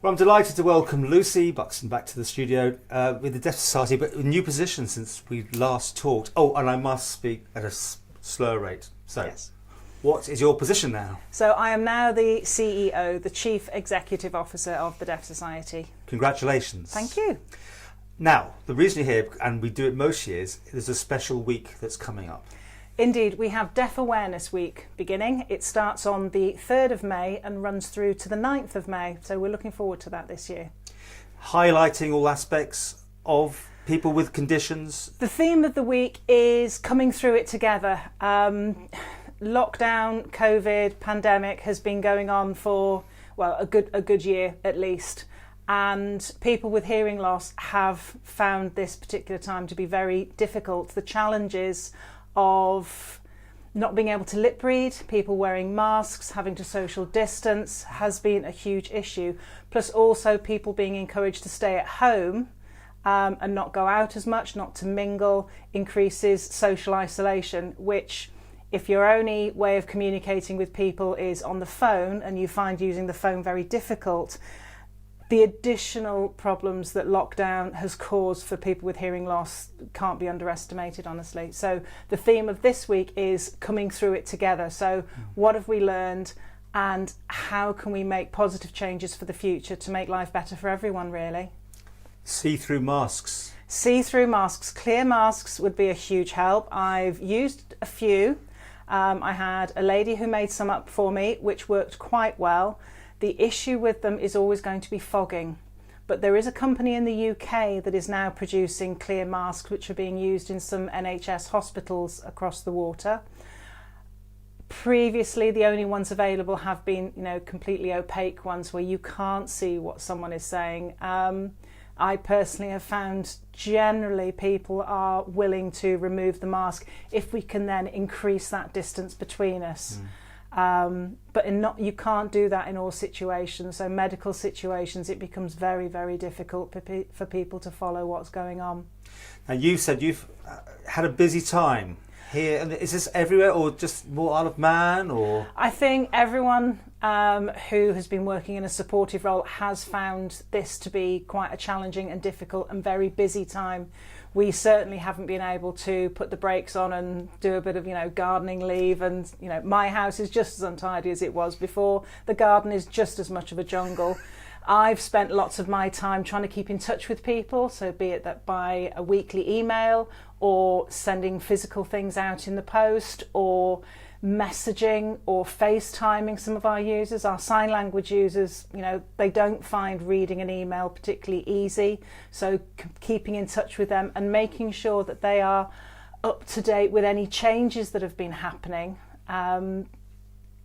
Well, I'm delighted to welcome Lucy Buxton back to the studio with the Deaf Society, but a new position since we last talked. Oh, and I must speak at a slower rate. So, yes. What is your position now? So I am now the CEO, the Chief Executive Officer of the Deaf Society. Congratulations. Thank you. Now, the reason you're here, and we do it most years, there's a special week that's coming up. Indeed, we have Deaf Awareness Week beginning. It starts on the 3rd of May and runs through to the 9th of May. So we're looking forward to that this year. Highlighting all aspects of people with conditions. The theme of the week is coming through it together. Lockdown, COVID, pandemic has been going on for, well, a good year at least. And people with hearing loss have found this particular time to be very difficult. The challenges of not being able to lip read, people wearing masks, having to social distance has been a huge issue. Plus also people being encouraged to stay at home and not go out as much, not to mingle, increases social isolation, which if your only way of communicating with people is on the phone and you find using the phone very difficult, the additional problems that lockdown has caused for people with hearing loss can't be underestimated, honestly. So the theme of this week is coming through it together. So what have we learned and how can we make positive changes for the future to make life better for everyone, really? See-through masks. See-through masks. Clear masks would be a huge help. I've used a few. I had a lady who made some up for me, which worked quite well. The issue with them is always going to be fogging, but there is a company in the UK that is now producing clear masks which are being used in some NHS hospitals across the water. Previously, the only ones available have been, completely opaque ones where you can't see what someone is saying. I personally have found generally people are willing to remove the mask if we can then increase that distance between us. But you can't do that in all situations. So medical situations, it becomes very, very difficult for people to follow what's going on. Now you said you've had a busy time here. Is this everywhere or just more Isle of Man? Or I think everyone who has been working in a supportive role has found this to be quite a challenging and difficult and very busy time. We certainly haven't been able to put the brakes on and do a bit of, gardening leave. And, my house is just as untidy as it was before. The garden is just as much of a jungle. I've spent lots of my time trying to keep in touch with people. So be it that by a weekly email or sending physical things out in the post or messaging or FaceTiming some of our users, our sign language users, they don't find reading an email particularly easy. So keeping in touch with them and making sure that they are up to date with any changes that have been happening.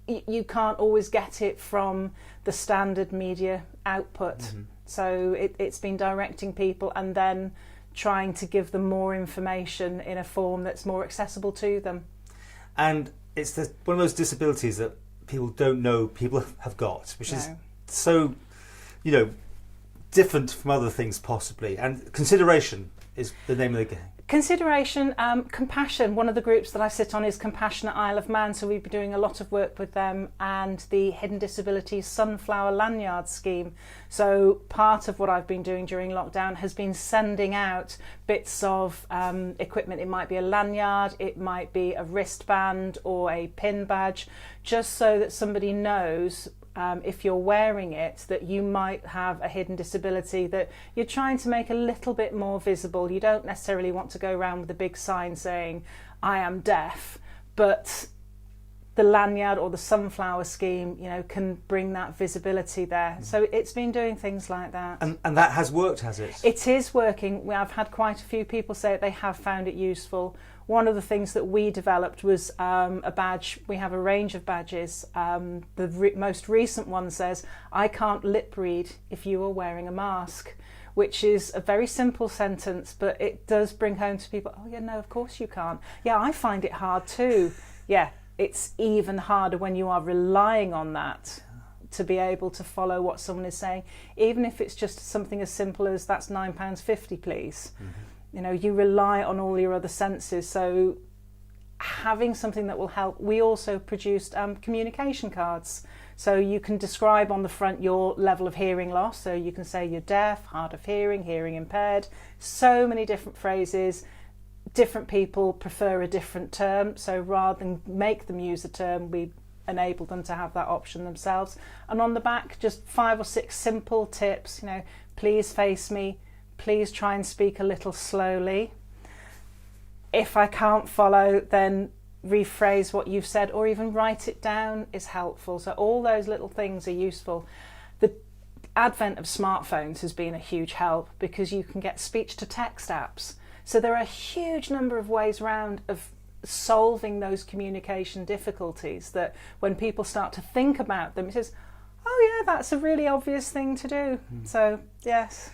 You can't always get it from the standard media output. So it's been directing people and then trying to give them more information in a form that's more accessible to them. And it's one of those disabilities that people don't know people have got, which is so, different from other things possibly. And consideration is the name of the game. Consideration, compassion. One of the groups that I sit on is Compassionate Isle of Man, so we've been doing a lot of work with them and the Hidden Disabilities Sunflower Lanyard Scheme. So part of what I've been doing during lockdown has been sending out bits of equipment. It might be a lanyard, it might be a wristband or a pin badge, just so that somebody knows if you're wearing it, that you might have a hidden disability that you're trying to make a little bit more visible. You don't necessarily want to go around with a big sign saying, I am deaf, but the lanyard or the sunflower scheme, can bring that visibility there. So it's been doing things like that. And that has worked, has it? It is working. I've had quite a few people say they have found it useful. One of the things that we developed was a badge. We have a range of badges. The most recent one says, I can't lip read if you are wearing a mask, which is a very simple sentence, but it does bring home to people, oh yeah, no, of course you can't. Yeah, I find it hard too. Yeah, it's even harder when you are relying on that to be able to follow what someone is saying, even if it's just something as simple as that's £9.50, please. You rely on all your other senses. So having something that will help. We also produced communication cards. So you can describe on the front your level of hearing loss. So you can say you're deaf, hard of hearing, hearing impaired. So many different phrases. Different people prefer a different term. So rather than make them use a term, we enable them to have that option themselves. And on the back, just 5 or 6 simple tips. You know, please face me. Please try and speak a little slowly. If I can't follow, then rephrase what you've said, or even write it down is helpful. So all those little things are useful. The advent of smartphones has been a huge help because you can get speech to text apps. So there are a huge number of ways around of solving those communication difficulties that when people start to think about them, it says, oh yeah, that's a really obvious thing to do. So yes.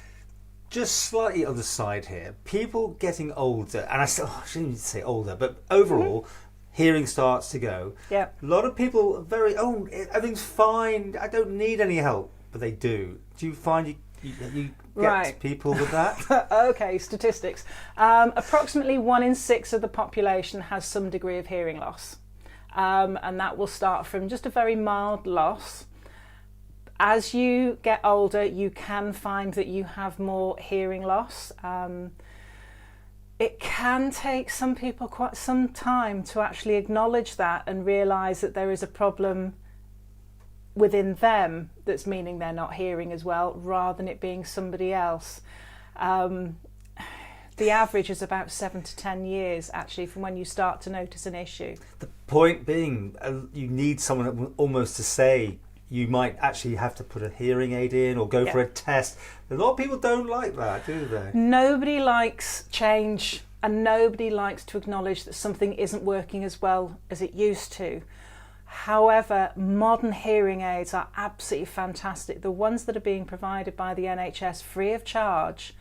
Just slightly on the side here, people getting older, and I shouldn't even say older, but overall, hearing starts to go. Yeah. A lot of people are very, everything's fine, I don't need any help, but they do. Do you find you get people with that? Okay, statistics. Approximately 1 in 6 of the population has some degree of hearing loss. And that will start from just a very mild loss. As you get older, you can find that you have more hearing loss. It can take some people quite some time to actually acknowledge that and realise that there is a problem within them that's meaning they're not hearing as well, rather than it being somebody else. The average is about 7 to 10 years, actually, from when you start to notice an issue. The point being, you need someone almost to say, you might actually have to put a hearing aid in or go for a test. A lot of people don't like that, do they? Nobody likes change, and nobody likes to acknowledge that something isn't working as well as it used to. However, modern hearing aids are absolutely fantastic. The ones that are being provided by the NHS free of charge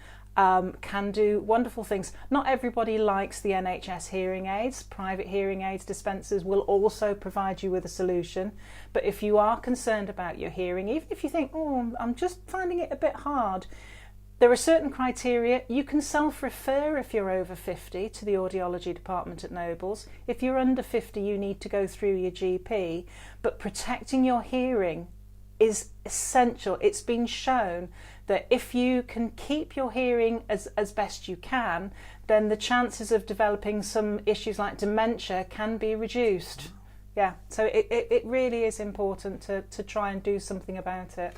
can do wonderful things. Not everybody likes the NHS hearing aids. Private hearing aids dispensers will also provide you with a solution. But if you are concerned about your hearing, even if you think, oh, I'm just finding it a bit hard, there are certain criteria. You can self-refer if you're over 50 to the audiology department at Nobles. If you're under 50, you need to go through your GP. But protecting your hearing is essential. It's been shown that if you can keep your hearing as best you can, then the chances of developing some issues like dementia can be reduced. Yeah, so it really is important to try and do something about it.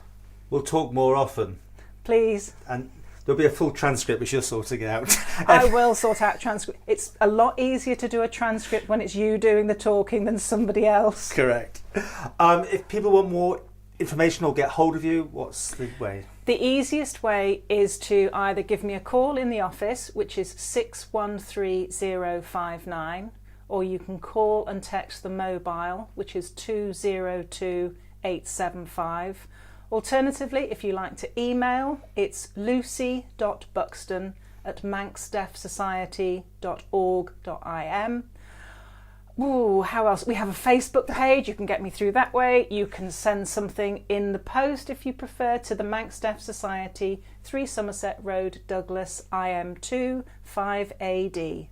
We'll talk more often. Please. And there'll be a full transcript which you're sorting out. I will sort out transcript. It's a lot easier to do a transcript when it's you doing the talking than somebody else. Correct. If people want more information or get hold of you, what's the way? The easiest way is to either give me a call in the office, which is 613059, or you can call and text the mobile, which is 202875. Alternatively, if you like to email, it's lucy.buxton@manxdeafsociety.org.im. Ooh, how else? We have a Facebook page. You can get me through that way. You can send something in the post if you prefer to the Manx Deaf Society, 3 Somerset Road, Douglas, IM2 5AD.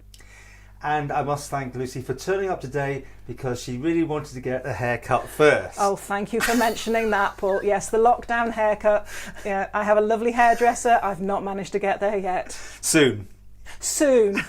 And I must thank Lucy for turning up today because she really wanted to get a haircut first. Oh, thank you for mentioning that, Paul. Yes, the lockdown haircut. Yeah, I have a lovely hairdresser. I've not managed to get there yet. Soon. Soon.